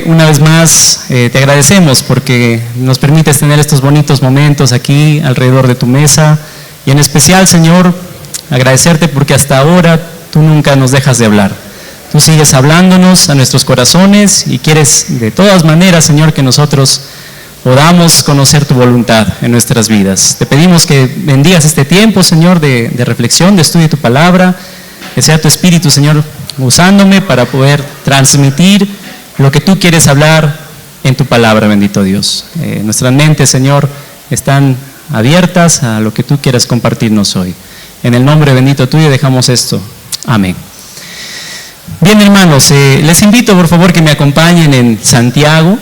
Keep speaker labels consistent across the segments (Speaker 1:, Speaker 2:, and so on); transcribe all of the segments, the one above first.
Speaker 1: una vez más te agradecemos porque nos permites tener estos bonitos momentos aquí alrededor de tu mesa, y en especial, Señor, agradecerte porque hasta ahora tú nunca nos dejas de hablar. Tú sigues hablándonos a nuestros corazones y quieres de todas maneras, Señor, que nosotros podamos conocer tu voluntad en nuestras vidas. Te pedimos que bendigas este tiempo, Señor, de reflexión, de estudio de tu palabra, que sea tu Espíritu, Señor, usándome para poder transmitir lo que tú quieres hablar en tu palabra, bendito Dios. Nuestras mentes, Señor, están abiertas a lo que tú quieras compartirnos hoy. En el nombre bendito tuyo dejamos esto. Amén. Bien, hermanos, les invito por favor que me acompañen en Santiago,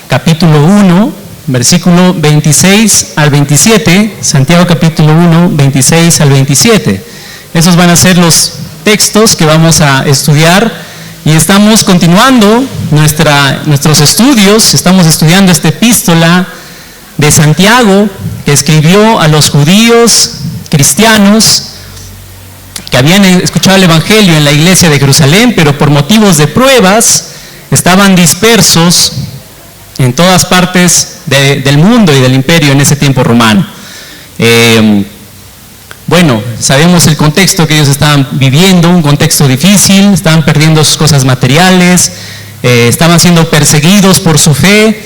Speaker 1: capítulo 1, versículo 26 al 27. Santiago capítulo 1, 26 al 27. Esos van a ser los textos que vamos a estudiar, y estamos continuando nuestros estudios. Estamos estudiando esta epístola de Santiago que escribió a los judíos cristianos que habían escuchado el Evangelio en la iglesia de Jerusalén, pero por motivos de pruebas estaban dispersos en todas partes del mundo y del imperio en ese tiempo romano. Bueno, sabemos el contexto que ellos estaban viviendo, un contexto difícil, estaban perdiendo sus cosas materiales, estaban siendo perseguidos por su fe,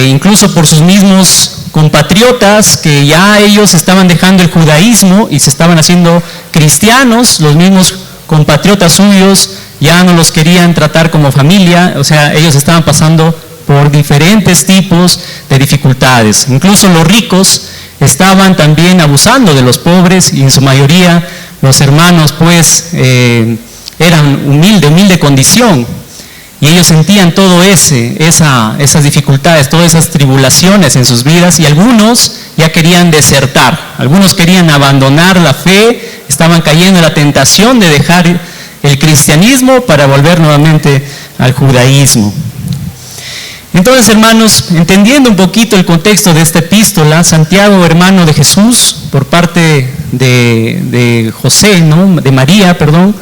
Speaker 1: incluso por sus mismos compatriotas, que ya ellos estaban dejando el judaísmo y se estaban haciendo cristianos. Los mismos compatriotas suyos ya no los querían tratar como familia, o sea, ellos estaban pasando por diferentes tipos de dificultades. Incluso los ricos estaban también abusando de los pobres, y en su mayoría los hermanos pues eran humilde condición, y ellos sentían todo esas dificultades, todas esas tribulaciones en sus vidas, y algunos ya querían desertar, algunos querían abandonar la fe, estaban cayendo en la tentación de dejar el cristianismo para volver nuevamente al judaísmo. Entonces, hermanos, entendiendo un poquito el contexto de esta epístola, Santiago, hermano de Jesús, por parte de José, ¿no? De María, perdón,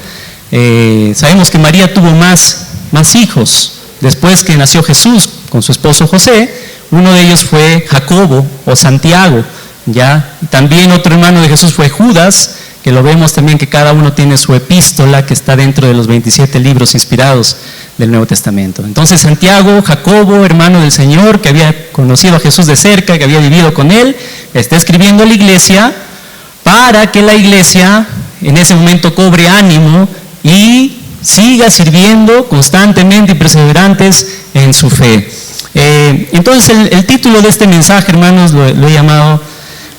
Speaker 1: sabemos que María tuvo más hijos después que nació Jesús con su esposo José. Uno de ellos fue Jacobo o Santiago, ¿ya? También otro hermano de Jesús fue Judas, que lo vemos también que cada uno tiene su epístola que está dentro de los 27 libros inspirados del Nuevo Testamento. Entonces Santiago, Jacobo, hermano del Señor, que había conocido a Jesús de cerca, que había vivido con él, está escribiendo a la iglesia para que la iglesia en ese momento cobre ánimo y siga sirviendo constantemente y perseverantes en su fe. Entonces el título de este mensaje, hermanos, lo he llamado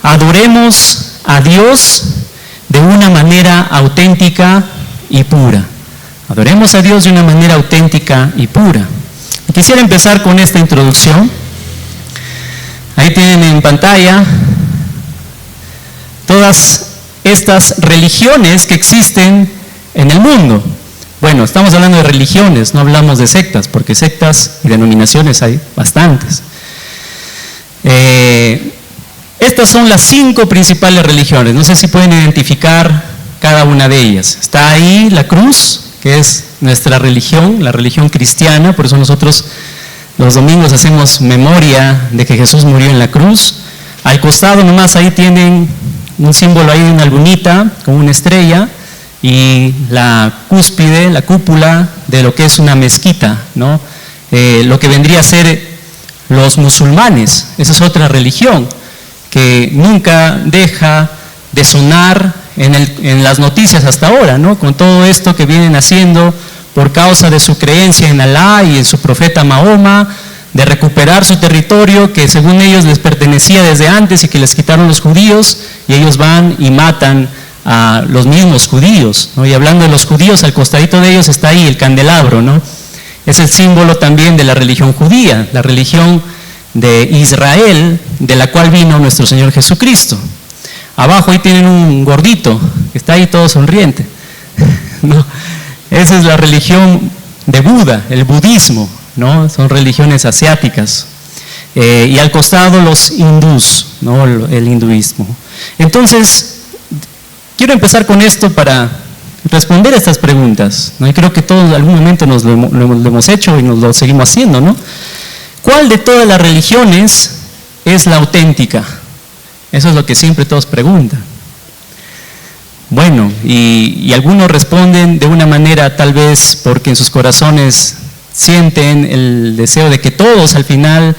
Speaker 1: Adoremos a Dios de una manera auténtica y pura. Adoremos a Dios de una manera auténtica y pura. Y quisiera empezar con esta introducción. Ahí tienen en pantalla todas estas religiones que existen en el mundo. Bueno, estamos hablando de religiones, no hablamos de sectas, porque sectas y denominaciones hay bastantes. Estas son las 5 principales religiones. No sé si pueden identificar cada una de ellas. Está ahí la cruz, que es nuestra religión, la religión cristiana. Por eso nosotros los domingos hacemos memoria de que Jesús murió en la cruz. Al costado nomás ahí tienen un símbolo ahí de una lunita con una estrella, y la cúspide, la cúpula de lo que es una mezquita, ¿no? Lo que vendría a ser los musulmanes. Esa es otra religión que nunca deja de sonar en las noticias hasta ahora, ¿no? Con todo esto que vienen haciendo por causa de su creencia en Alá y en su profeta Mahoma, de recuperar su territorio que según ellos les pertenecía desde antes y que les quitaron los judíos, y ellos van y matan a los mismos judíos, ¿no? Y hablando de los judíos, al costadito de ellos está ahí el candelabro, ¿no? Es el símbolo también de la religión judía, la religión de Israel, de la cual vino nuestro Señor Jesucristo. Abajo ahí tienen un gordito que está ahí todo sonriente, ¿no? Esa es la religión de Buda, el budismo, ¿no? Son religiones asiáticas. Y al costado los hindús, ¿no? El hinduismo. Entonces, quiero empezar con esto para responder a estas preguntas, ¿no? Y creo que todos en algún momento lo hemos hecho y nos lo seguimos haciendo, ¿no? ¿Cuál de todas las religiones es la auténtica? Eso es lo que siempre todos preguntan. Bueno, y algunos responden de una manera tal vez porque en sus corazones sienten el deseo de que todos al final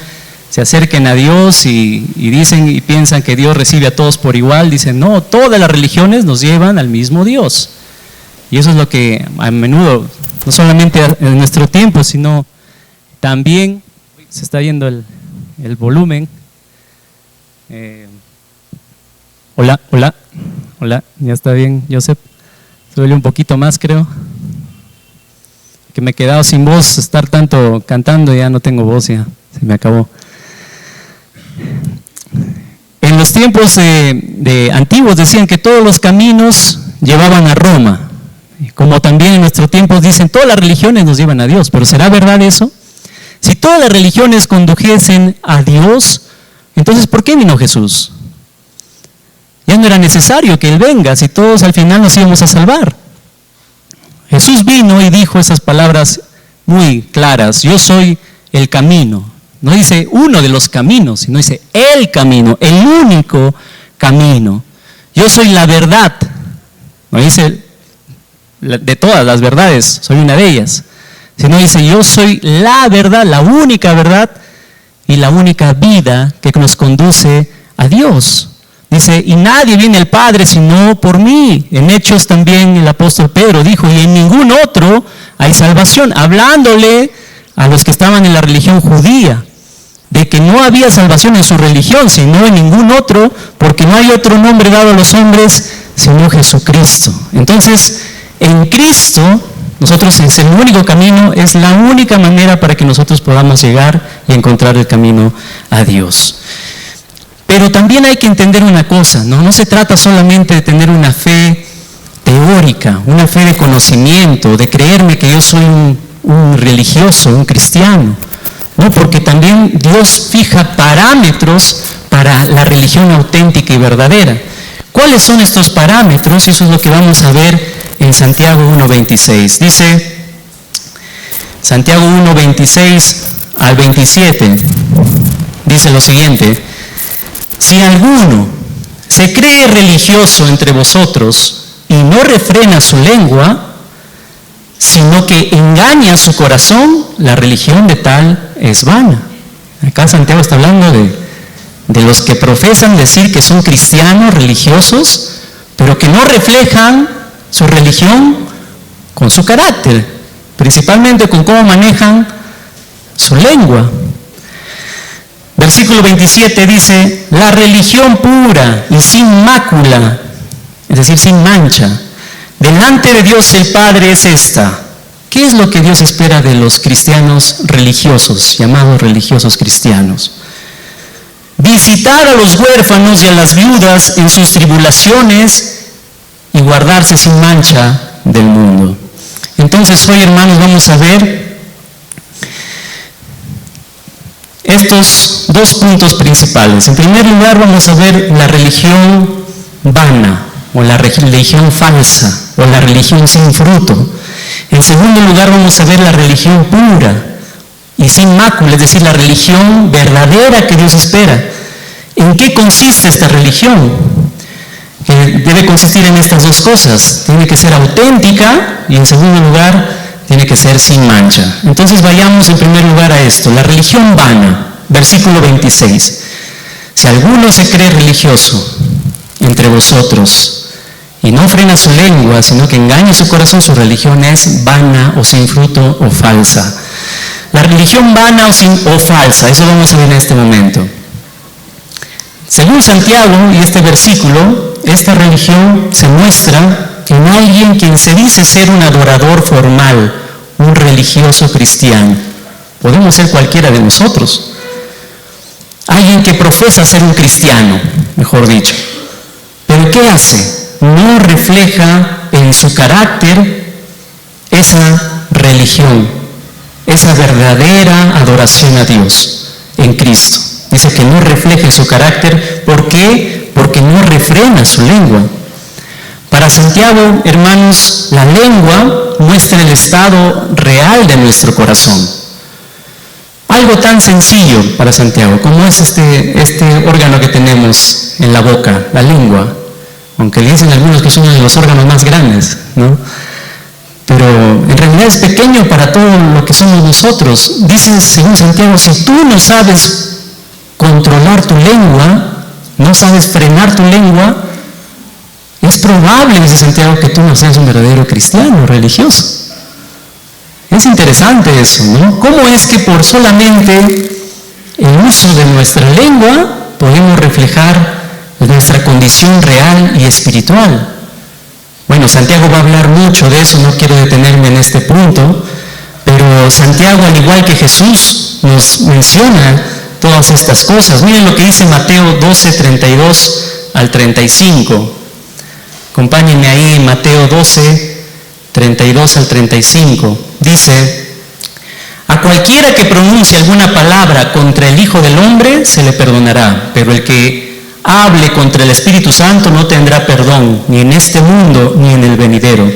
Speaker 1: se acerquen a Dios y dicen y piensan que Dios recibe a todos por igual. Dicen, no, todas las religiones nos llevan al mismo Dios. Y eso es lo que a menudo, no solamente en nuestro tiempo, sino también, se está yendo el volumen. Hola, ya está bien, Joseph. Suele un poquito más, creo. Que me he quedado sin voz, estar tanto cantando, ya no tengo voz, ya se me acabó. En los tiempos de antiguos decían que todos los caminos llevaban a Roma. Como también en nuestros tiempos dicen, todas las religiones nos llevan a Dios. ¿Pero será verdad eso? Si todas las religiones condujesen a Dios, entonces ¿por qué vino Jesús? Ya no era necesario que Él venga, si todos al final nos íbamos a salvar. Jesús vino y dijo esas palabras muy claras: yo soy el camino. No dice uno de los caminos, sino dice el camino, el único camino. Yo soy la verdad. No dice de todas las verdades, soy una de ellas. Sino dice yo soy la verdad, la única verdad y la única vida que nos conduce a Dios. Dice, y nadie viene al Padre sino por mí. En Hechos también el apóstol Pedro dijo, y en ningún otro hay salvación, hablándole a los que estaban en la religión judía, de que no había salvación en su religión, sino en ningún otro, porque no hay otro nombre dado a los hombres sino Jesucristo. Entonces, en Cristo, nosotros es el único camino, es la única manera para que nosotros podamos llegar y encontrar el camino a Dios. Pero también hay que entender una cosa, no se trata solamente de tener una fe teórica, una fe de conocimiento, de creerme que yo soy un religioso, un cristiano, ¿no? Porque también Dios fija parámetros para la religión auténtica y verdadera. ¿Cuáles son estos parámetros? Y eso es lo que vamos a ver en Santiago 1:26. Dice Santiago 1:26 al 27, dice lo siguiente: si alguno se cree religioso entre vosotros y no refrena su lengua, sino que engaña su corazón, la religión de tal es vana. Acá Santiago está hablando de los que profesan decir que son cristianos religiosos, pero que no reflejan su religión con su carácter, principalmente con cómo manejan su lengua. Versículo 27 dice, la religión pura y sin mácula, es decir, sin mancha, delante de Dios el Padre es esta. ¿Qué es lo que Dios espera de los cristianos religiosos, llamados religiosos cristianos? Visitar a los huérfanos y a las viudas en sus tribulaciones y guardarse sin mancha del mundo. Entonces hoy, hermanos, vamos a ver estos dos puntos principales. En primer lugar, vamos a ver la religión vana, o la religión falsa, o la religión sin fruto. En segundo lugar, vamos a ver la religión pura y sin mácula, es decir, la religión verdadera que Dios espera. ¿En qué consiste esta religión? Que debe consistir en estas dos cosas. Tiene que ser auténtica y, en segundo lugar, tiene que ser sin mancha. Entonces vayamos en primer lugar a esto, la religión vana, versículo 26. Si alguno se cree religioso entre vosotros y no frena su lengua, sino que engaña su corazón, su religión es vana o sin fruto o falsa. La religión vana o falsa, eso vamos a ver en este momento. Según Santiago y este versículo, esta religión se muestra en alguien quien se dice ser un adorador formal, un religioso cristiano. Podemos ser cualquiera de nosotros. Alguien que profesa ser un cristiano, mejor dicho. ¿Pero qué hace? No refleja en su carácter esa religión, esa verdadera adoración a Dios en Cristo. Dice que no refleja en su carácter. ¿Por qué? Porque no refrena su lengua. Para para Santiago, hermanos, la lengua muestra el estado real de nuestro corazón. Algo tan sencillo para Santiago como es este órgano que tenemos en la boca, la lengua, aunque le dicen algunos que es uno de los órganos más grandes, ¿no? Pero en realidad es pequeño para todo lo que somos nosotros. Dice según Santiago, si tú no sabes controlar tu lengua, no sabes frenar tu lengua, es probable, dice Santiago, que tú no seas un verdadero cristiano religioso. Es interesante eso, ¿no? ¿Cómo es que por solamente el uso de nuestra lengua podemos reflejar nuestra condición real y espiritual? Bueno, Santiago va a hablar mucho de eso, no quiero detenerme en este punto, pero Santiago, al igual que Jesús, nos menciona todas estas cosas. Miren lo que dice Mateo 12, 32 al 35. Acompáñenme ahí en Mateo 12, 32 al 35. Dice: a cualquiera que pronuncie alguna palabra contra el Hijo del Hombre se le perdonará, pero el que hable contra el Espíritu Santo no tendrá perdón, ni en este mundo ni en el venidero.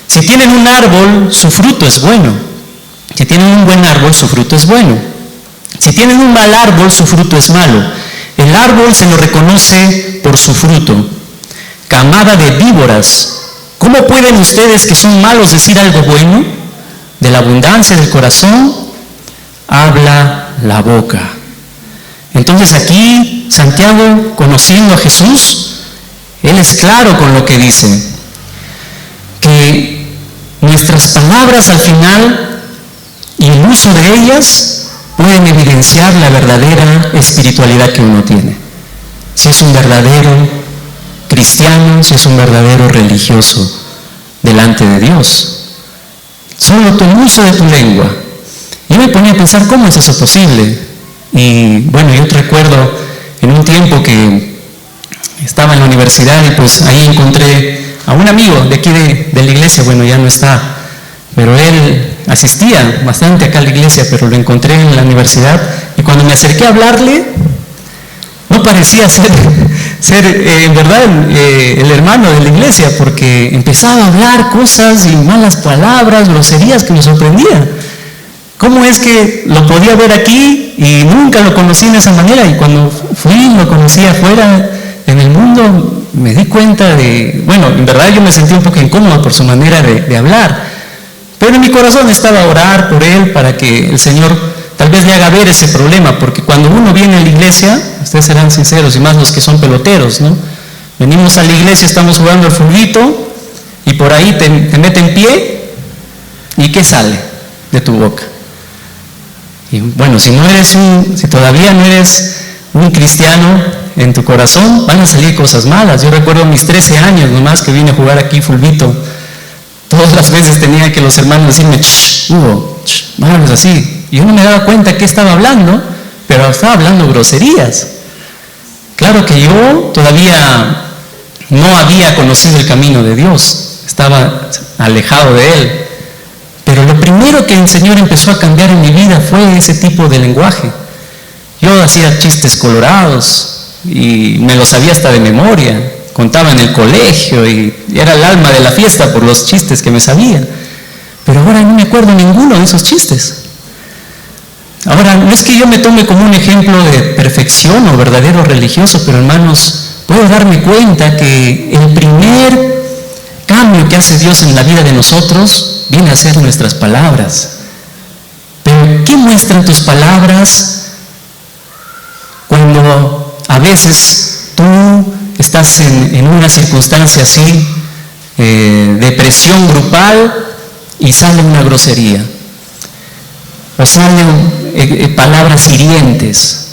Speaker 1: Si tienen un árbol, su fruto es bueno. Si tienen un buen árbol, su fruto es bueno. Si tienen un mal árbol, su fruto es malo. El árbol se lo reconoce por su fruto. Camada de víboras, ¿cómo pueden ustedes que son malos decir algo bueno? De la abundancia del corazón habla la boca. Entonces aquí Santiago, conociendo a Jesús, él es claro con lo que dice, que nuestras palabras al final y el uso de ellas pueden evidenciar la verdadera espiritualidad que uno tiene. Si es un verdadero cristiano, si es un verdadero religioso delante de Dios. Solo tu uso de tu lengua. Yo me ponía a pensar, ¿cómo es eso posible? Y bueno, yo recuerdo en un tiempo que estaba en la universidad y pues ahí encontré a un amigo de aquí de la iglesia, bueno, ya no está, pero él asistía bastante acá a la iglesia, pero lo encontré en la universidad y cuando me acerqué a hablarle, no parecía ser en verdad el hermano de la iglesia, porque empezaba a hablar cosas y malas palabras, groserías que me sorprendían. ¿Cómo es que lo podía ver aquí y nunca lo conocí de esa manera? Y cuando fui, lo conocí afuera en el mundo, me di cuenta de, bueno, en verdad yo me sentí un poco incómodo por su manera de hablar, pero en mi corazón estaba a orar por él para que el Señor tal vez le haga ver ese problema, porque cuando uno viene a la iglesia, ustedes serán sinceros, y más los que son peloteros, ¿no? Venimos a la iglesia, estamos jugando al fulbito, y por ahí te meten pie, ¿y qué sale de tu boca? Y bueno, si todavía no eres un cristiano en tu corazón, van a salir cosas malas. Yo recuerdo mis 13 años nomás que vine a jugar aquí fulbito. Todas las veces tenía que los hermanos decirme, Hugo, no hables así. Y yo no me daba cuenta que estaba hablando, pero estaba hablando groserías. Claro que yo todavía no había conocido el camino de Dios, estaba alejado de Él. Pero lo primero que el Señor empezó a cambiar en mi vida fue ese tipo de lenguaje. Yo hacía chistes colorados y me los sabía hasta de memoria. Contaba en el colegio y era el alma de la fiesta por los chistes que me sabía. Pero ahora no me acuerdo ninguno de esos chistes. Ahora, no es que yo me tome como un ejemplo de perfección o verdadero religioso, pero hermanos, puedo darme cuenta que el primer cambio que hace Dios en la vida de nosotros viene a ser nuestras palabras. Pero ¿qué muestran tus palabras cuando a veces tú estás en una circunstancia así, de presión grupal, y sale una grosería? O salen palabras hirientes.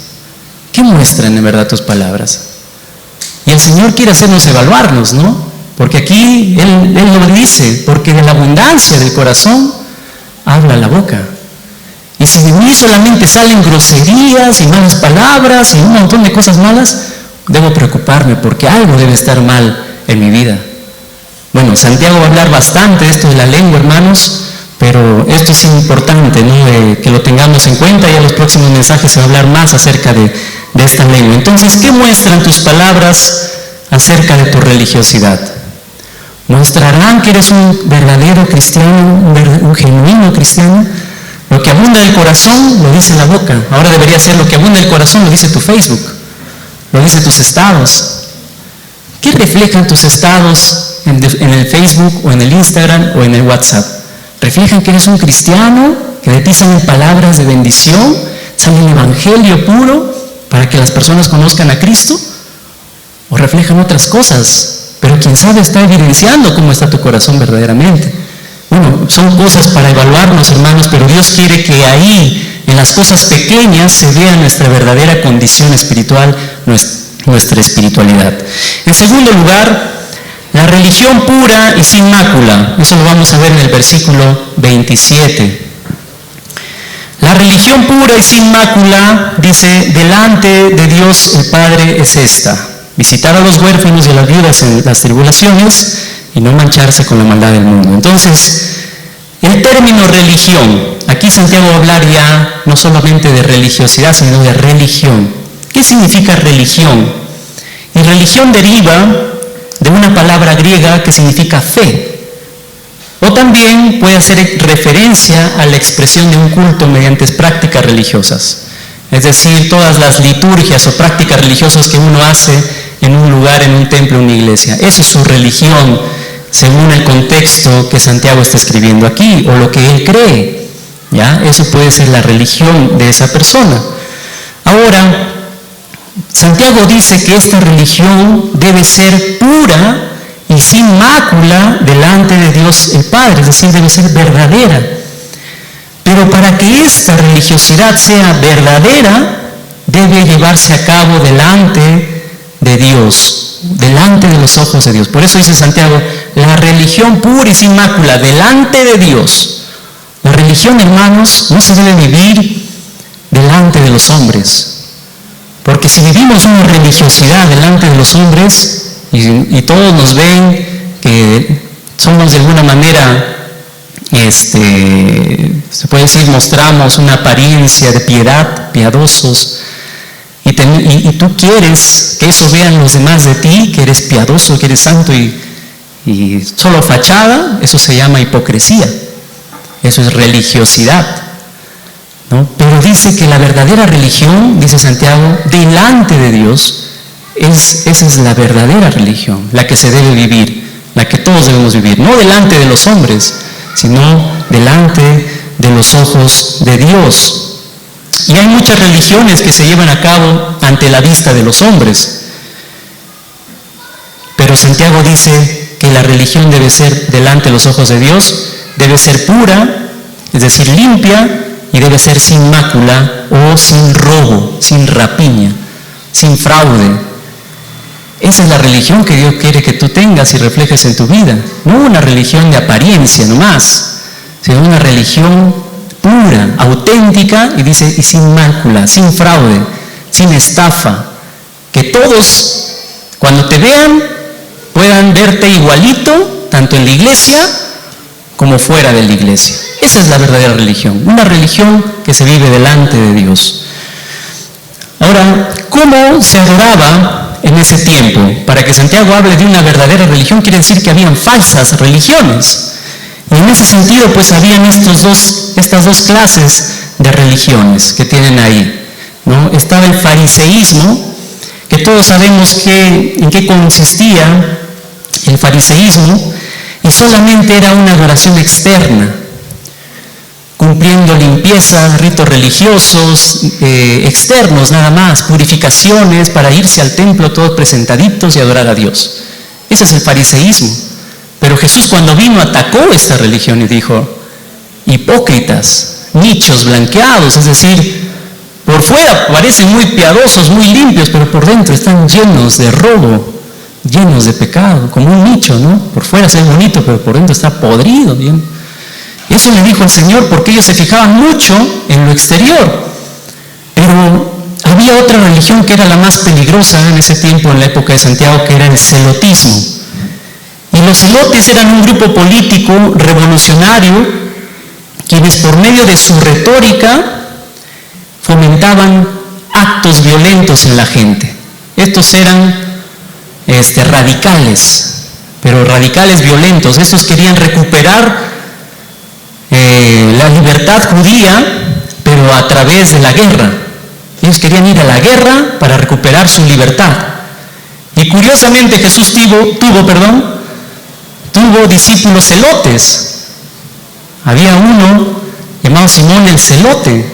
Speaker 1: ¿Qué muestran en verdad tus palabras? Y el Señor quiere hacernos evaluarnos, ¿no? Porque aquí Él lo dice, porque de la abundancia del corazón habla la boca. Y si de mí solamente salen groserías y malas palabras y un montón de cosas malas, debo preocuparme porque algo debe estar mal en mi vida. Bueno, Santiago va a hablar bastante de esto de la lengua, hermanos, pero esto es importante, ¿no? Que lo tengamos en cuenta, y en los próximos mensajes se va a hablar más acerca de esta lengua. Entonces, ¿qué muestran tus palabras acerca de tu religiosidad? ¿Mostrarán que eres un verdadero cristiano, un genuino cristiano? Lo que abunda del corazón lo dice la boca. Ahora debería ser lo que abunda del corazón lo dice tu Facebook, lo dice tus estados. ¿Qué reflejan tus estados en el Facebook o en el Instagram o en el WhatsApp? ¿Reflejan que eres un cristiano, que de ti salen palabras de bendición, sale el evangelio puro para que las personas conozcan a Cristo? ¿O reflejan otras cosas? Pero quién sabe está evidenciando cómo está tu corazón verdaderamente. Bueno, son cosas para evaluarnos, hermanos, pero Dios quiere que ahí, en las cosas pequeñas, se vea nuestra verdadera condición espiritual, nuestra espiritualidad. En segundo lugar, la religión pura y sin mácula. Eso lo vamos a ver en el versículo 27. La religión pura y sin mácula, dice, delante de Dios el Padre es esta: visitar a los huérfanos y a las viudas en las tribulaciones y no mancharse con la maldad del mundo. Entonces, el término religión, aquí Santiago va a hablar ya no solamente de religiosidad, sino de religión. ¿Qué significa religión? Y religión deriva de una palabra griega que significa fe. O también puede hacer referencia a la expresión de un culto mediante prácticas religiosas. Es decir, todas las liturgias o prácticas religiosas que uno hace en un lugar, en un templo, en una iglesia. Eso es su religión, según el contexto que Santiago está escribiendo aquí, o lo que él cree. ¿Ya? Eso puede ser la religión de esa persona. Ahora, Santiago dice que esta religión debe ser pura y sin mácula delante de Dios el Padre, es decir, debe ser verdadera. Pero para que esta religiosidad sea verdadera, debe llevarse a cabo delante de Dios, delante de los ojos de Dios. Por eso dice Santiago, la religión pura y sin mácula delante de Dios. La religión, hermanos, no se debe vivir delante de los hombres. Porque si vivimos una religiosidad delante de los hombres y todos nos ven que somos de alguna manera, se puede decir, mostramos una apariencia de piedad, piadosos, y tú quieres que eso vean los demás de ti, que eres piadoso, que eres santo y solo fachada, eso se llama hipocresía, eso es religiosidad, ¿no? Pero dice que la verdadera religión, dice Santiago, delante de Dios, esa es la verdadera religión, la que se debe vivir, la que todos debemos vivir, no delante de los hombres, sino delante de los ojos de Dios. Y hay muchas religiones que se llevan a cabo ante la vista de los hombres, pero Santiago dice que la religión debe ser delante de los ojos de Dios, debe ser pura, es decir, limpia, y debe ser sin mácula o sin robo, sin rapiña, sin fraude. Esa es la religión que Dios quiere que tú tengas y reflejes en tu vida. No una religión de apariencia nomás, sino una religión pura, auténtica, y dice, y sin mácula, sin fraude, sin estafa. Que todos, cuando te vean, puedan verte igualito, tanto en la iglesia como fuera de la iglesia. Esa es la verdadera religión, una religión que se vive delante de Dios. Ahora, ¿cómo se adoraba en ese tiempo? Para que Santiago hable de una verdadera religión, quiere decir que habían falsas religiones. Y en ese sentido, pues habían estas dos clases de religiones que tienen ahí, ¿no? Estaba el fariseísmo, que todos sabemos en qué consistía el fariseísmo, y solamente era una adoración externa, cumpliendo limpieza, ritos religiosos externos nada más, purificaciones para irse al templo todos presentaditos y adorar a Dios. Ese es el fariseísmo. Pero Jesús, cuando vino, atacó esta religión y dijo, hipócritas, nichos blanqueados, es decir, por fuera parecen muy piadosos, muy limpios, pero por dentro están llenos de robo, llenos de pecado, como un nicho, ¿no? Por fuera se ve bonito, pero por dentro está podrido, bien. Eso le dijo el Señor porque ellos se fijaban mucho en lo exterior. Pero había otra religión que era la más peligrosa en ese tiempo, en la época de Santiago, que era el celotismo. Y los celotes eran un grupo político revolucionario, quienes por medio de su retórica fomentaban actos violentos en la gente. Estos eran radicales, pero radicales, violentos. Estos querían recuperar la libertad judía, pero a través de la guerra. Ellos querían ir a la guerra para recuperar su libertad. Y curiosamente Jesús tuvo discípulos celotes. Había uno llamado Simón el Celote.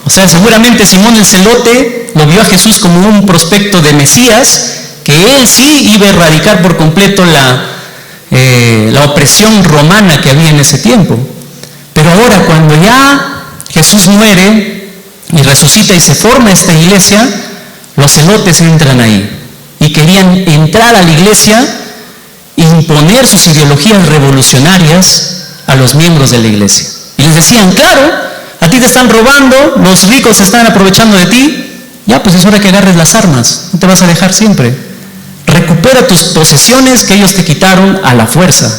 Speaker 1: O sea, seguramente Simón el Celote lo vio a Jesús como un prospecto de Mesías, que él sí iba a erradicar por completo la opresión romana que había en ese tiempo. Pero ahora, cuando ya Jesús muere y resucita y se forma esta iglesia, los celotes entran ahí y querían entrar a la iglesia e imponer sus ideologías revolucionarias a los miembros de la iglesia. Y les decían, claro, a ti te están robando, los ricos se están aprovechando de ti, ya pues es hora que agarres las armas, no te vas a dejar siempre. Recupera tus posesiones que ellos te quitaron a la fuerza.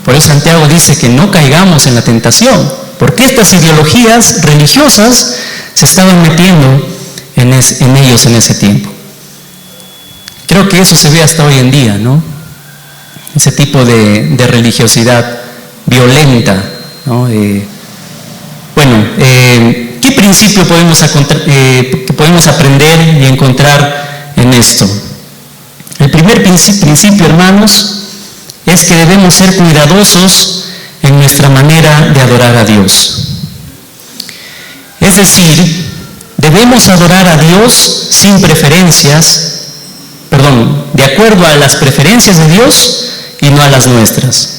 Speaker 1: Por eso Santiago dice que no caigamos en la tentación, porque estas ideologías religiosas se estaban metiendo en ellos en ese tiempo. Creo que eso se ve hasta hoy en día, ¿no? Ese tipo de religiosidad violenta, ¿no? ¿Qué principio podemos aprender y encontrar en esto? El primer principio, hermanos, es que debemos ser cuidadosos en nuestra manera de adorar a Dios. Es decir, debemos adorar a Dios sin preferencias, de acuerdo a las preferencias de Dios y no a las nuestras.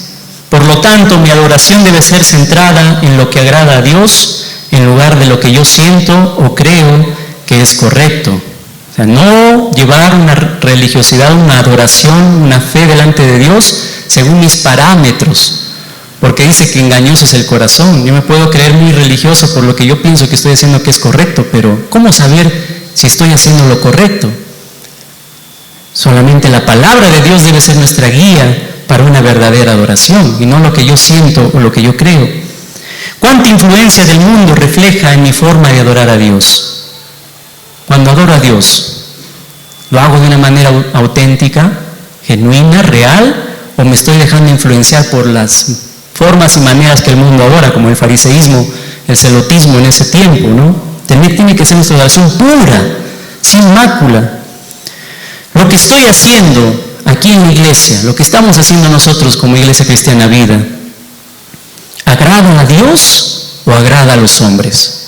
Speaker 1: Por lo tanto, mi adoración debe ser centrada en lo que agrada a Dios, en lugar de lo que yo siento o creo que es correcto. O sea, no llevar una religiosidad, una adoración, una fe delante de Dios según mis parámetros, porque dice que engañoso es el corazón. Yo me puedo creer muy religioso por lo que yo pienso que estoy haciendo que es correcto, pero ¿cómo saber si estoy haciendo lo correcto? Solamente la palabra de Dios debe ser nuestra guía para una verdadera adoración y no lo que yo siento o lo que yo creo. ¿Cuánta influencia del mundo refleja en mi forma de adorar a Dios? Cuando adoro a Dios, ¿lo hago de una manera auténtica, genuina, real, o me estoy dejando influenciar por las formas y maneras que el mundo adora, como el fariseísmo, el celotismo en ese tiempo, ¿no? Tiene que ser nuestra adoración pura, sin mácula. Lo que estoy haciendo aquí en la iglesia, lo que estamos haciendo nosotros como Iglesia Cristiana Vida, ¿agrada a Dios o agrada a los hombres?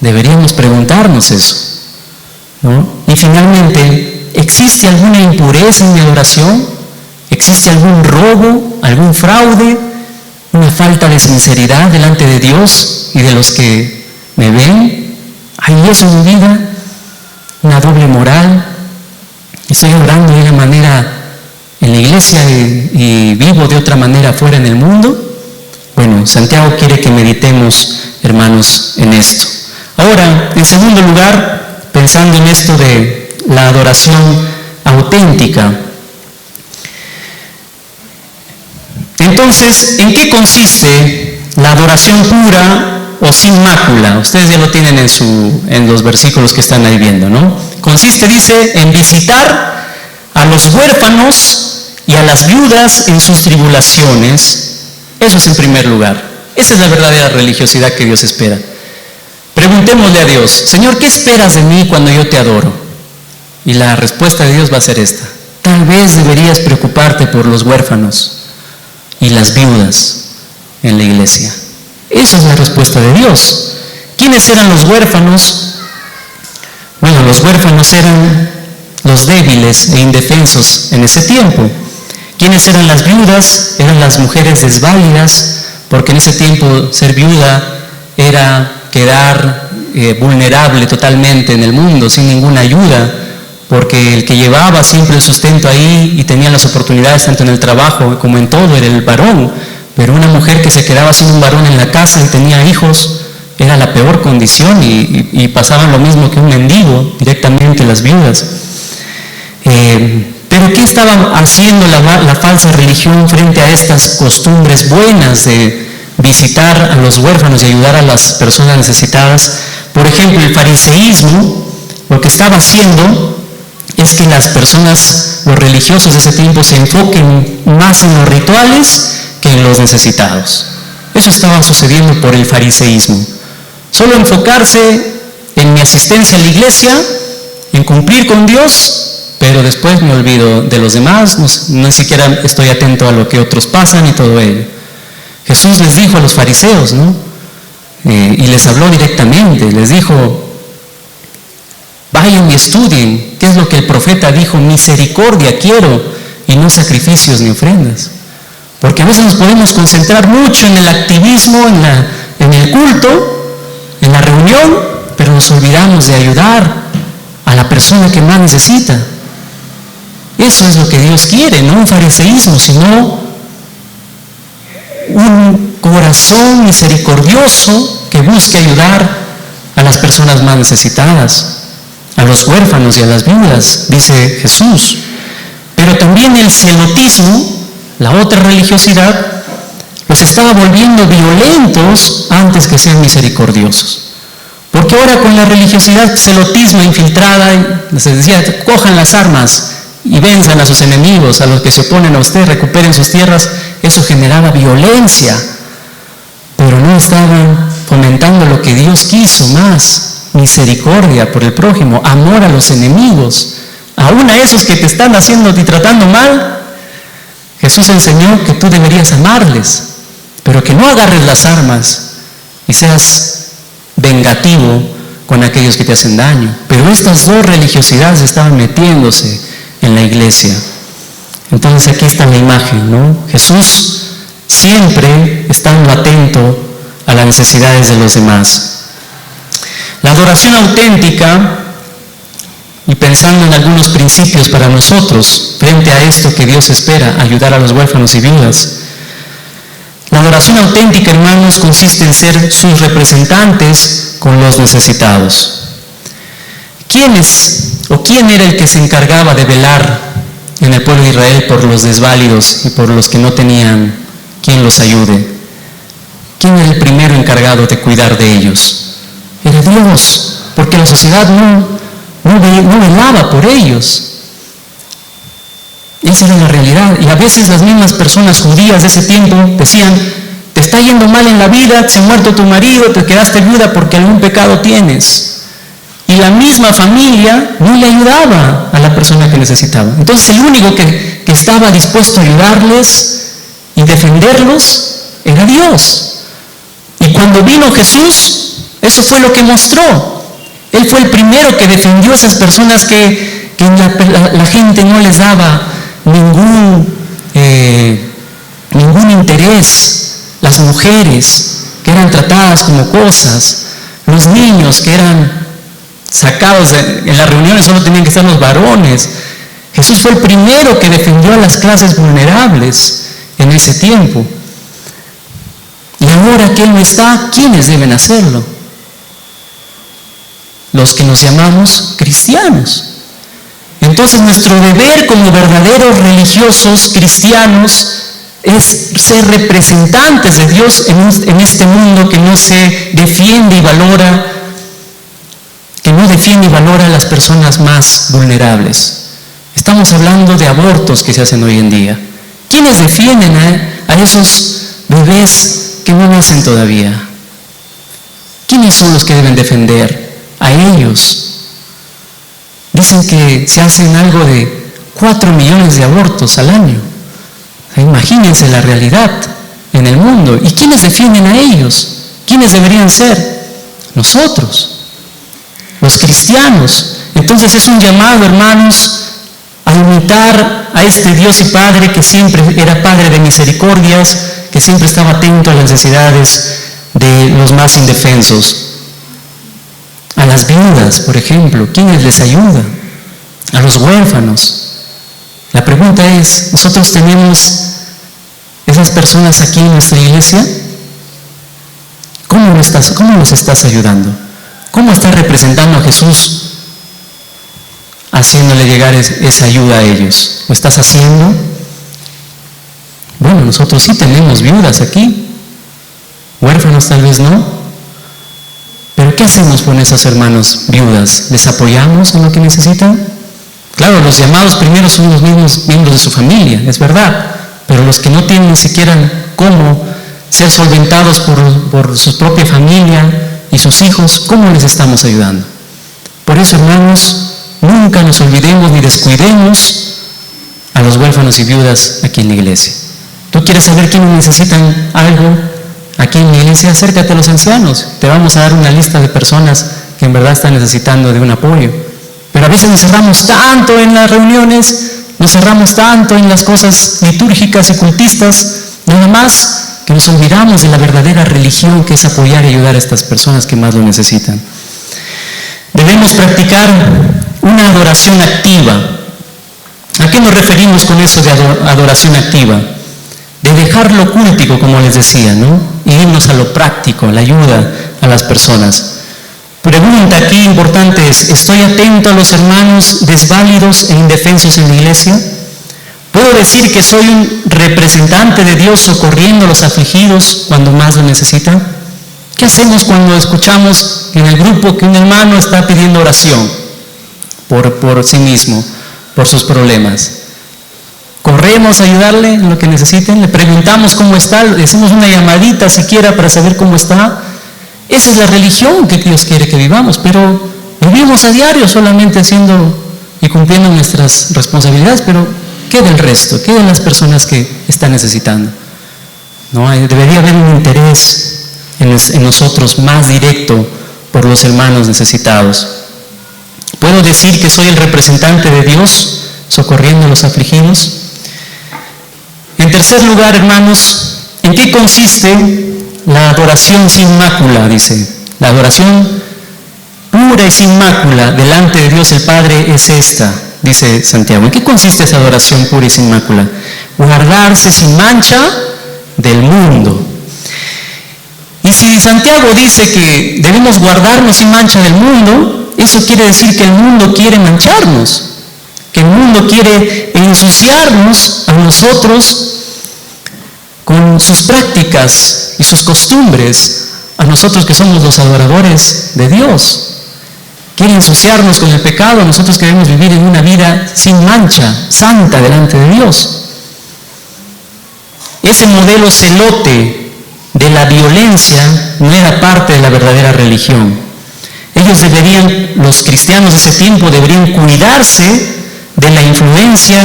Speaker 1: Deberíamos preguntarnos eso, ¿no? Y finalmente, ¿existe alguna impureza en mi adoración? ¿Existe algún robo, algún fraude, una falta de sinceridad delante de Dios y de los que me ven? ¿Hay eso en mi vida? ¿Una doble moral? ¿Estoy orando de una manera en la iglesia y vivo de otra manera fuera en el mundo? Bueno, Santiago quiere que meditemos, hermanos, en esto. Ahora, en segundo lugar, pensando en esto de la adoración auténtica. Entonces, ¿en qué consiste la adoración pura o sin mácula? Ustedes ya lo tienen en los versículos que están ahí viendo, ¿no? Consiste, dice, en visitar a los huérfanos y a las viudas en sus tribulaciones. Eso es en primer lugar. Esa es la verdadera religiosidad que Dios espera. Preguntémosle a Dios, Señor, ¿qué esperas de mí cuando yo te adoro? Y la respuesta de Dios va a ser esta: tal vez deberías preocuparte por los huérfanos y las viudas en la iglesia. Esa es la respuesta de Dios. ¿Quiénes eran los huérfanos? Bueno, los huérfanos eran los débiles e indefensos en ese tiempo. ¿Quiénes eran las viudas? Eran las mujeres desválidas, porque en ese tiempo ser viuda era quedar vulnerable totalmente en el mundo, sin ninguna ayuda, porque el que llevaba siempre el sustento ahí y tenía las oportunidades tanto en el trabajo como en todo era el varón. Pero una mujer que se quedaba sin un varón en la casa y tenía hijos, era la peor condición y pasaban lo mismo que un mendigo directamente las viudas. Pero ¿qué estaba haciendo la falsa religión frente a estas costumbres buenas de visitar a los huérfanos y ayudar a las personas necesitadas? Por ejemplo, el fariseísmo lo que estaba haciendo es que las personas, los religiosos de ese tiempo, se enfoquen más en los rituales que en los necesitados. Eso estaba sucediendo por el fariseísmo. Solo enfocarse en mi asistencia a la iglesia, en cumplir con Dios, pero después me olvido de los demás, no siquiera estoy atento a lo que otros pasan y todo ello. Jesús les dijo a los fariseos, ¿no? Y les habló directamente, les dijo: vayan y estudien qué es lo que el profeta dijo, misericordia quiero y no sacrificios ni ofrendas. Porque a veces nos podemos concentrar mucho en el activismo, en el culto, en la reunión, pero nos olvidamos de ayudar a la persona que más necesita. Eso es lo que Dios quiere, no un fariseísmo, sino un corazón misericordioso que busque ayudar a las personas más necesitadas, a los huérfanos y a las viudas, dice Jesús. Pero también el celotismo, la otra religiosidad, los estaba volviendo violentos antes que sean misericordiosos. Porque ahora con la religiosidad, celotismo infiltrada, se decía: cojan las armas y venzan a sus enemigos, a los que se oponen a usted, recuperen sus tierras. Eso generaba violencia, pero no estaban fomentando lo que Dios quiso más: misericordia por el prójimo, amor a los enemigos, aún a esos que te están haciendo y tratando mal. Jesús enseñó que tú deberías amarles, pero que no agarres las armas y seas vengativo con aquellos que te hacen daño. Pero estas dos religiosidades estaban metiéndose en la iglesia. Entonces aquí está la imagen, ¿no? Jesús siempre estando atento a las necesidades de los demás. La adoración auténtica, y pensando en algunos principios para nosotros frente a esto que Dios espera, ayudar a los huérfanos y viudas. La adoración auténtica, hermanos, consiste en ser sus representantes con los necesitados. ¿Quién era el que se encargaba de velar en el pueblo de Israel por los desválidos y por los que no tenían quien los ayude? ¿Quién era el primero encargado de cuidar de ellos? Era Dios, porque la sociedad no velaba por ellos. Esa era la realidad. Y a veces las mismas personas judías de ese tiempo decían: te está yendo mal en la vida, se ha muerto tu marido, te quedaste viuda porque algún pecado tienes. Y la misma familia no le ayudaba a la persona que necesitaba. Entonces el único que estaba dispuesto a ayudarles y defenderlos era Dios. Y cuando vino Jesús, eso fue lo que mostró. Él fue el primero que defendió a esas personas que la gente no les daba ningún interés. Las mujeres que eran tratadas como cosas, los niños que eran sacados en las reuniones, solo tenían que estar los varones. Jesús fue el primero que defendió a las clases vulnerables en ese tiempo. Y ahora que Él no está, ¿quiénes deben hacerlo? Los que nos llamamos cristianos. Entonces nuestro deber como verdaderos religiosos cristianos es ser representantes de Dios en este mundo que no se defiende y valora, a las personas más vulnerables. Estamos hablando de abortos que se hacen hoy en día. ¿Quiénes defienden a esos bebés que no nacen todavía? ¿Quiénes son los que deben defender a ellos? Dicen que se hacen algo de 4 millones de abortos al año. Imagínense la realidad en el mundo. ¿Y quiénes defienden a ellos? ¿Quiénes deberían ser? Nosotros, los cristianos. Entonces es un llamado, hermanos, a imitar a este Dios y Padre que siempre era Padre de misericordias, que siempre estaba atento a las necesidades de los más indefensos. A las viudas, por ejemplo, ¿quiénes les ayudan? A los huérfanos. La pregunta es, ¿nosotros tenemos esas personas aquí en nuestra iglesia? ¿Cómo los estás ayudando? ¿Cómo estás representando a Jesús haciéndole llegar esa ayuda a ellos? ¿Lo estás haciendo? Bueno, nosotros sí tenemos viudas aquí, huérfanos tal vez no. Pero ¿qué hacemos con esas hermanas viudas? ¿Les apoyamos en lo que necesitan? Claro, los llamados primero son los mismos miembros de su familia, es verdad, pero los que no tienen ni siquiera cómo ser solventados por su propia familia y sus hijos, ¿cómo les estamos ayudando? Por eso, hermanos, nunca nos olvidemos ni descuidemos a los huérfanos y viudas aquí en la iglesia. ¿Tú quieres saber quiénes necesitan algo aquí en la iglesia? Acércate a los ancianos. Te vamos a dar una lista de personas que en verdad están necesitando de un apoyo. Pero a veces nos cerramos tanto en las reuniones, nos cerramos tanto en las cosas litúrgicas y cultistas, nada más que nos olvidamos de la verdadera religión, que es apoyar y ayudar a estas personas que más lo necesitan. Debemos practicar una adoración activa. ¿A qué nos referimos con eso de adoración activa? De dejar lo cultico, como les decía, ¿no? Y irnos a lo práctico, a la ayuda a las personas. Pregunta aquí importante es: ¿estoy atento a los hermanos desválidos e indefensos en la iglesia? ¿Puedo decir que soy un representante de Dios socorriendo a los afligidos cuando más lo necesitan? ¿Qué hacemos cuando escuchamos en el grupo que un hermano está pidiendo oración por sí mismo, por sus problemas? ¿Corremos a ayudarle en lo que necesiten? ¿Le preguntamos cómo está? ¿Le hacemos una llamadita siquiera para saber cómo está? Esa es la religión que Dios quiere que vivamos, pero vivimos a diario solamente haciendo y cumpliendo nuestras responsabilidades, pero ¿qué del resto? ¿Qué de las personas que están necesitando? ¿No? Debería haber un interés en nosotros más directo por los hermanos necesitados. ¿Puedo decir que soy el representante de Dios socorriendo a los afligidos? En tercer lugar, hermanos, ¿en qué consiste la adoración sin mácula? Dice, la adoración pura y sin mácula delante de Dios el Padre es esta, dice Santiago. ¿En qué consiste esa adoración pura y sin mácula? Guardarse sin mancha del mundo. Y si Santiago dice que debemos guardarnos sin mancha del mundo, eso quiere decir que el mundo quiere mancharnos, que el mundo quiere ensuciarnos a nosotros con sus prácticas y sus costumbres, a nosotros que somos los adoradores de Dios. Quiere ensuciarnos con el pecado, a nosotros que debemos vivir en una vida sin mancha, santa delante de Dios. Ese modelo celote de la violencia no era parte de la verdadera religión. Ellos los cristianos de ese tiempo deberían cuidarse de la influencia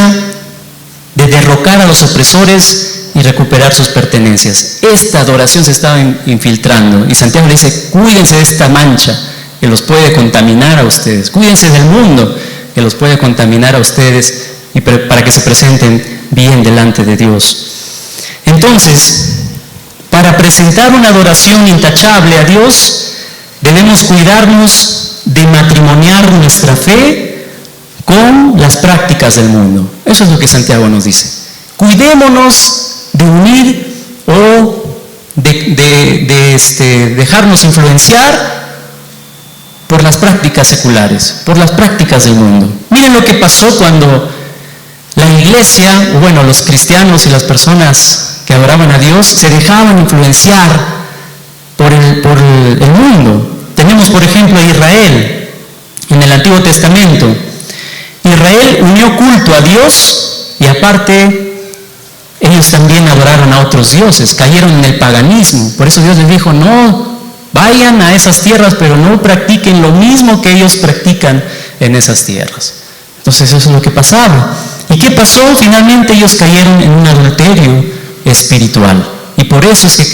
Speaker 1: de derrocar a los opresores y recuperar sus pertenencias. Esta adoración se estaba infiltrando y Santiago le dice: cuídense de esta mancha que los puede contaminar a ustedes, cuídense del mundo que los puede contaminar a ustedes y para que se presenten bien delante de Dios. Entonces, para presentar una adoración intachable a Dios, debemos cuidarnos de matrimoniar nuestra fe con las prácticas del mundo. Eso es lo que Santiago nos dice. Cuidémonos de unir o de dejarnos influenciar por las prácticas seculares, por las prácticas del mundo. Miren lo que pasó cuando la iglesia, bueno, los cristianos y las personas que adoraban a Dios se dejaban influenciar por el mundo. Tenemos, por ejemplo, a Israel en el Antiguo Testamento. Israel unió culto a Dios y aparte ellos también adoraron a otros dioses, cayeron en el paganismo. Por eso Dios les dijo: no vayan a esas tierras, pero no practiquen lo mismo que ellos practican en esas tierras. Entonces eso es lo que pasaba. ¿Y qué pasó? Finalmente ellos cayeron en un adulterio espiritual. Y por eso es que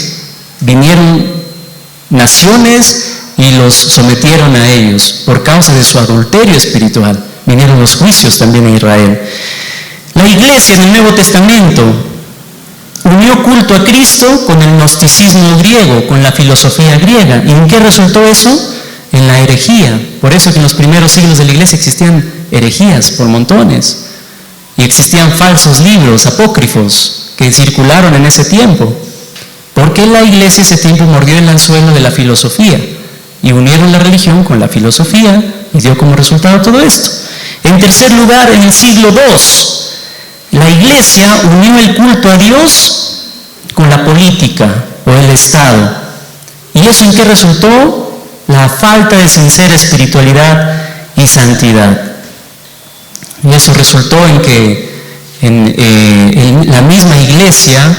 Speaker 1: vinieron naciones y los sometieron a ellos. Por causa de su adulterio espiritual vinieron los juicios también a Israel. La iglesia en el Nuevo Testamento unió culto a Cristo con el gnosticismo griego, con la filosofía griega. ¿Y en qué resultó eso? En la herejía. Por eso que en los primeros siglos de la iglesia existían herejías por montones. Y existían falsos libros apócrifos que circularon en ese tiempo. Porque la iglesia ese tiempo mordió el anzuelo de la filosofía. Y unieron la religión con la filosofía y dio como resultado todo esto. En tercer lugar, en el siglo II, la iglesia unió el culto a Dios con la política o el Estado. ¿Y eso en qué resultó? La falta de sincera espiritualidad y santidad. Y eso resultó en que en la misma iglesia,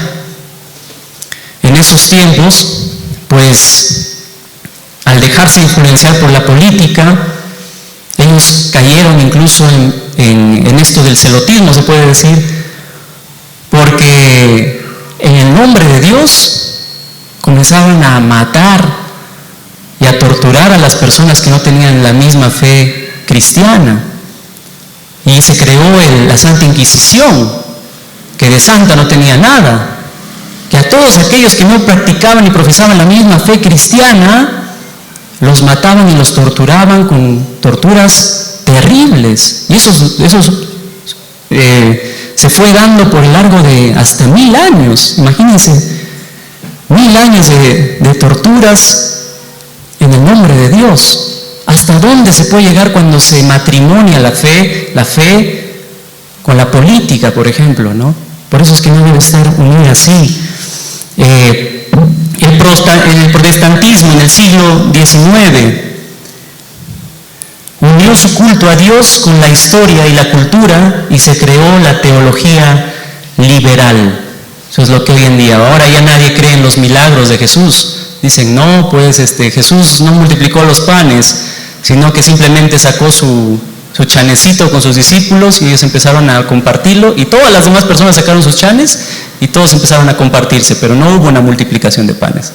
Speaker 1: en esos tiempos, pues al dejarse influenciar por la política, ellos cayeron incluso en esto del celotismo, se puede decir, porque en el nombre de Dios comenzaban a matar y a torturar a las personas que no tenían la misma fe cristiana. Y se creó la Santa Inquisición, que de santa no tenía nada, que a todos aquellos que no practicaban y profesaban la misma fe cristiana, los mataban y los torturaban con torturas terribles. Y eso se fue dando por el largo de hasta 1000 años. Imagínense, 1000 años de torturas en el nombre de Dios. ¿Hasta dónde se puede llegar cuando se matrimonia la fe con la política, por ejemplo, ¿no? Por eso es que no debe estar unida así. El protestantismo en el siglo XIX unió su culto a Dios con la historia y la cultura y se creó la teología liberal. Eso es lo que hoy en día. Ahora ya nadie cree en los milagros de Jesús. Dicen, no, pues Jesús no multiplicó los panes, sino que simplemente sacó su chanecito con sus discípulos y ellos empezaron a compartirlo y todas las demás personas sacaron sus chanes y todos empezaron a compartirse, pero no hubo una multiplicación de panes.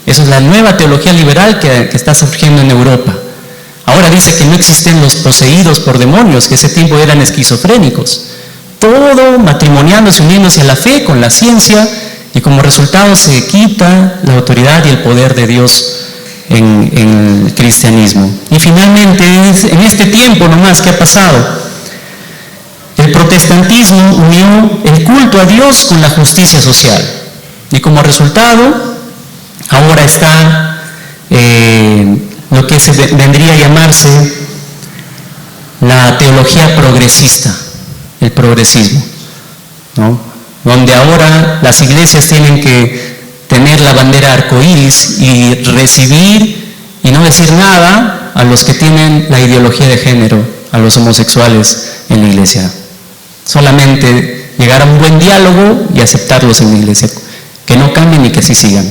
Speaker 1: Esa es la nueva teología liberal que está surgiendo en Europa. Ahora dice que no existen los poseídos por demonios, que ese tiempo eran esquizofrénicos. Todo matrimoniándose, uniéndose a la fe con la ciencia, y como resultado se quita la autoridad y el poder de Dios en el cristianismo. Y finalmente, en este tiempo nomás que ha pasado, el protestantismo unió el culto a Dios con la justicia social. Y como resultado, ahora está lo que vendría a llamarse la teología progresista, el progresismo, ¿no? Donde ahora las iglesias tienen que tener la bandera arcoíris y recibir y no decir nada a los que tienen la ideología de género, a los homosexuales en la iglesia. Solamente llegar a un buen diálogo y aceptarlos en la iglesia, que no cambien y que así sigan.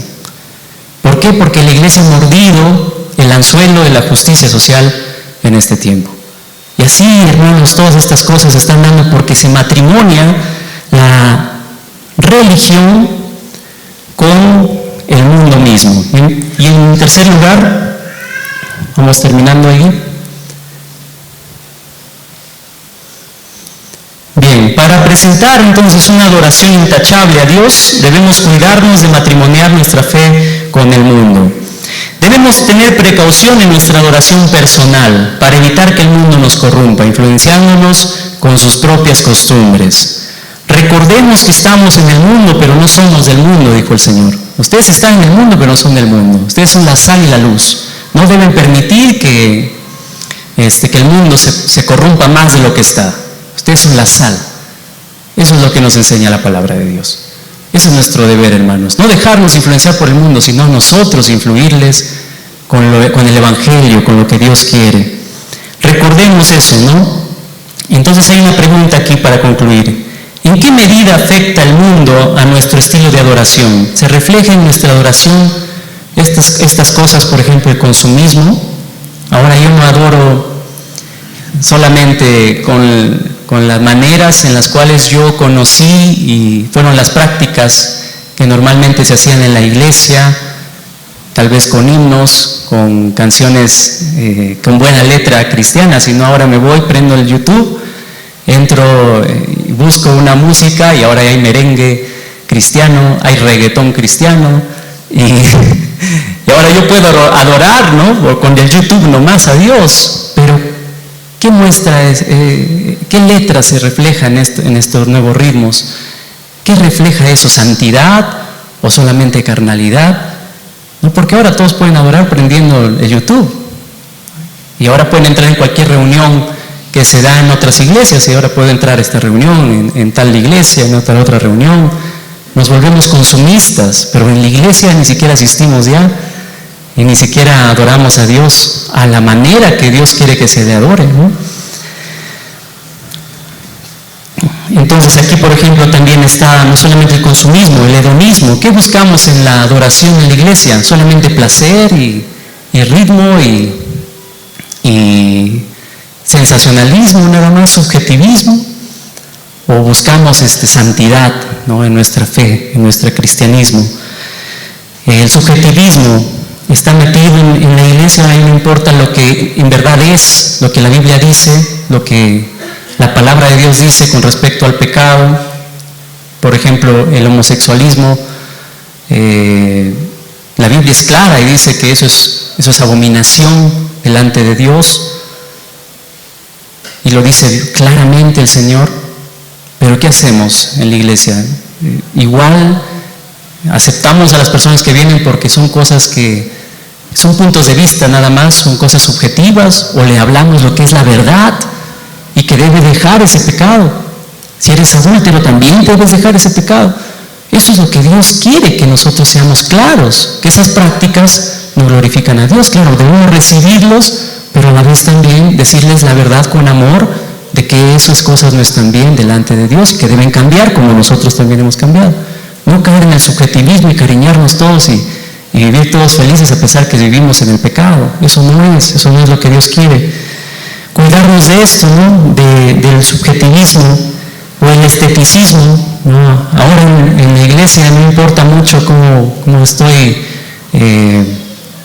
Speaker 1: ¿Por qué? Porque la iglesia ha mordido el anzuelo de la justicia social en este tiempo. Y así, hermanos, todas estas cosas se están dando porque se matrimonia la religión con el mundo mismo. Y en tercer lugar, vamos terminando ahí. Bien, para presentar entonces una adoración intachable a Dios, debemos cuidarnos de matrimoniar nuestra fe con el mundo. Debemos tener precaución en nuestra adoración personal para evitar que el mundo nos corrompa, influenciándonos con sus propias costumbres. Recordemos que estamos en el mundo, pero no somos del mundo, dijo el Señor. Ustedes están en el mundo, pero no son del mundo. Ustedes son la sal y la luz. No deben permitir que el mundo se corrompa más de lo que está. Ustedes son la sal. Eso es lo que nos enseña la palabra de Dios. Ese es nuestro deber, hermanos. No dejarnos influenciar por el mundo, sino nosotros influirles con el Evangelio, con lo que Dios quiere. Recordemos eso, ¿no? Y entonces hay una pregunta aquí para concluir. ¿En qué medida afecta el mundo a nuestro estilo de adoración? ¿Se refleja en nuestra adoración estas cosas, por ejemplo, el consumismo? Ahora yo no adoro solamente con las maneras en las cuales yo conocí y fueron las prácticas que normalmente se hacían en la iglesia, tal vez con himnos, con canciones con buena letra cristiana, sino ahora me voy, prendo el YouTube, entro, busco una música y ahora hay merengue cristiano, hay reggaetón cristiano y ahora yo puedo adorar, ¿no? Con el YouTube nomás a Dios, pero ¿qué muestra, qué letra se refleja en estos nuevos ritmos? ¿Qué refleja eso? ¿Santidad o solamente carnalidad? No, porque ahora todos pueden adorar prendiendo el YouTube y ahora pueden entrar en cualquier reunión que se da en otras iglesias y ahora puedo entrar a esta reunión en tal iglesia, en otra reunión. Nos volvemos consumistas, pero en la iglesia ni siquiera asistimos ya y ni siquiera adoramos a Dios a la manera que Dios quiere que se le adore, ¿no? Entonces aquí, por ejemplo, también está no solamente el consumismo, el hedonismo. ¿Qué buscamos en la adoración en la iglesia? Solamente placer y ritmo y sensacionalismo, nada más, subjetivismo. O buscamos santidad, ¿no?, en nuestra fe, en nuestro cristianismo. El subjetivismo está metido en la iglesia, y no importa lo que en verdad es, lo que la Biblia dice, lo que la palabra de Dios dice con respecto al pecado. Por ejemplo, el homosexualismo, la Biblia es clara y dice que eso es abominación delante de Dios, y lo dice claramente el Señor. Pero ¿qué hacemos en la iglesia? Igual aceptamos a las personas que vienen porque son cosas que son puntos de vista nada más, son cosas subjetivas, o le hablamos lo que es la verdad y que debe dejar ese pecado. Si eres adúltero también debes dejar ese pecado. Eso es lo que Dios quiere, que nosotros seamos claros, que esas prácticas no glorifican a Dios. Claro, debemos recibirlos, pero a la vez también decirles la verdad con amor, de que esas cosas no están bien delante de Dios y que deben cambiar como nosotros también hemos cambiado. No caer en el subjetivismo y cariñarnos todos y vivir todos felices a pesar que vivimos en el pecado. Eso no es lo que Dios quiere. Cuidarnos de esto, ¿no?, del subjetivismo o el esteticismo, ¿no? Ahora en la iglesia no importa mucho cómo estoy,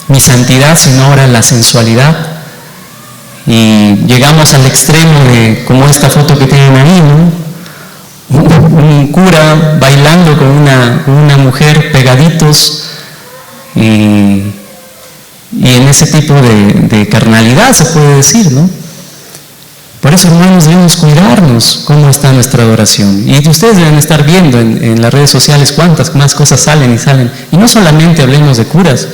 Speaker 1: mi santidad, sino ahora la sensualidad. Y llegamos al extremo de, como esta foto que tienen ahí, ¿no?, un cura bailando con una mujer pegaditos, y en ese tipo de carnalidad, se puede decir, ¿no? Por eso, hermanos, debemos cuidarnos cómo está nuestra adoración. Y ustedes deben estar viendo en las redes sociales cuántas más cosas salen. Y no solamente hablemos de curas,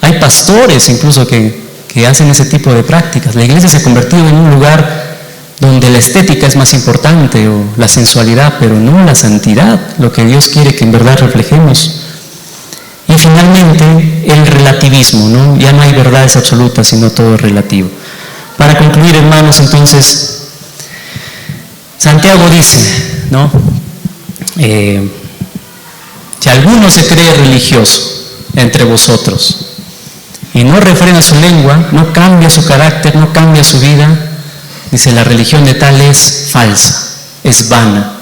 Speaker 1: hay pastores incluso que hacen ese tipo de prácticas. La iglesia se ha convertido en un lugar donde la estética es más importante, o la sensualidad, pero no la santidad, lo que Dios quiere que en verdad reflejemos. Y finalmente, el relativismo, ¿no? Ya no hay verdades absolutas, sino todo es relativo. Para concluir, hermanos, entonces, Santiago dice, ¿no?, si alguno se cree religioso entre vosotros y no refrena su lengua, no cambia su carácter, no cambia su vida, dice, la religión de tal es falsa, es vana.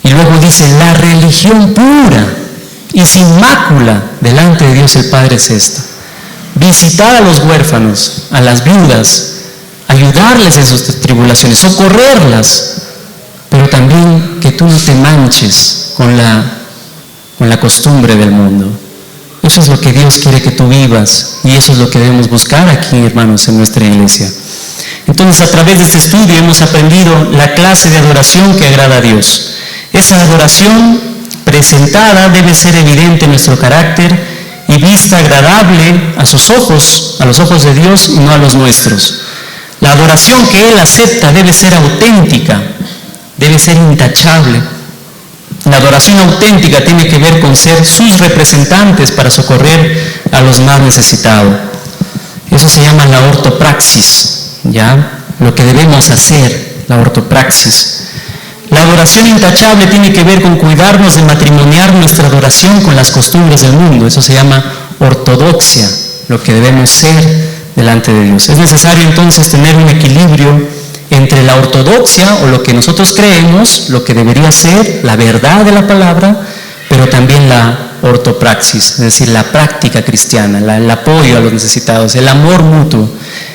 Speaker 1: Y luego dice, la religión pura y sin mácula delante de Dios el Padre es esta: visitar a los huérfanos, a las viudas, ayudarles en sus tribulaciones, socorrerlas, pero también que tú no te manches con la costumbre del mundo. Eso es lo que Dios quiere que tú vivas, y eso es lo que debemos buscar aquí, hermanos, en nuestra iglesia. Entonces, a través de este estudio hemos aprendido la clase de adoración que agrada a Dios. Esa adoración presentada debe ser evidente en nuestro carácter y vista agradable a sus ojos, a los ojos de Dios y no a los nuestros. La adoración que Él acepta debe ser auténtica, debe ser intachable. La adoración auténtica tiene que ver con ser sus representantes para socorrer a los más necesitados. Eso se llama la ortopraxis, ¿ya? Lo que debemos hacer, la ortopraxis. La adoración intachable tiene que ver con cuidarnos de matrimoniar nuestra adoración con las costumbres del mundo. Eso se llama ortodoxia, lo que debemos ser delante de Dios. Es necesario entonces tener un equilibrio entre la ortodoxia, o lo que nosotros creemos, lo que debería ser la verdad de la palabra, pero también la ortopraxis, es decir, la práctica cristiana, el apoyo a los necesitados, el amor mutuo.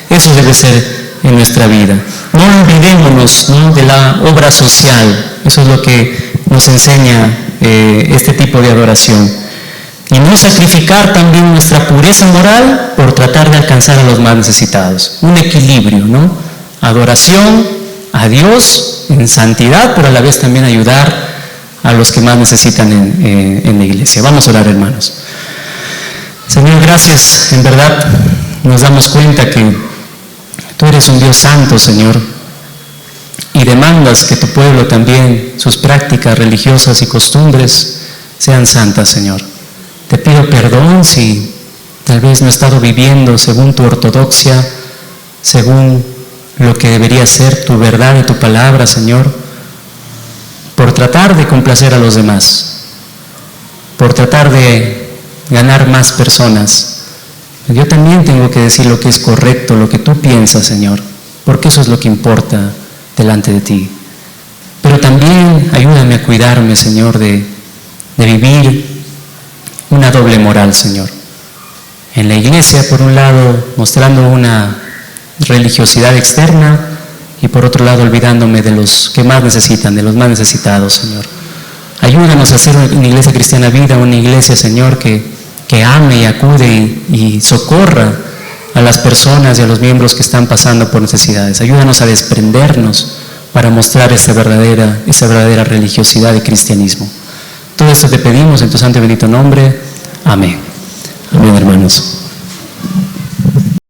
Speaker 1: Eso debe ser en nuestra vida. No olvidémonos, ¿no?, de la obra social. Eso es lo que nos enseña este tipo de adoración. Y no sacrificar también nuestra pureza moral por tratar de alcanzar a los más necesitados. Un equilibrio, ¿no? Adoración a Dios en santidad, pero a la vez también ayudar a los que más necesitan en la iglesia. Vamos a orar, hermanos. Señor, gracias. En verdad nos damos cuenta que tú eres un Dios santo, Señor, y demandas que tu pueblo también, sus prácticas religiosas y costumbres sean santas, Señor. Te pido perdón si tal vez no he estado viviendo según tu ortodoxia, según lo que debería ser tu verdad y tu palabra, Señor. por tratar de complacer a los demás, por tratar de ganar más personas. Yo también tengo que decir lo que es correcto, lo que tú piensas, Señor, porque eso es lo que importa delante de ti. Pero también ayúdame a cuidarme, Señor, de vivir una doble moral, Señor. En la iglesia, por un lado, mostrando una religiosidad externa y por otro lado, olvidándome de los que más necesitan, de los más necesitados, Señor. Ayúdanos a hacer una iglesia cristiana vida, una iglesia, Señor, que ame y acude y socorra a las personas y a los miembros que están pasando por necesidades. Ayúdanos a desprendernos para mostrar esa verdadera religiosidad y cristianismo. Todo esto te pedimos en tu santo y bendito nombre. Amén. Amén, hermanos.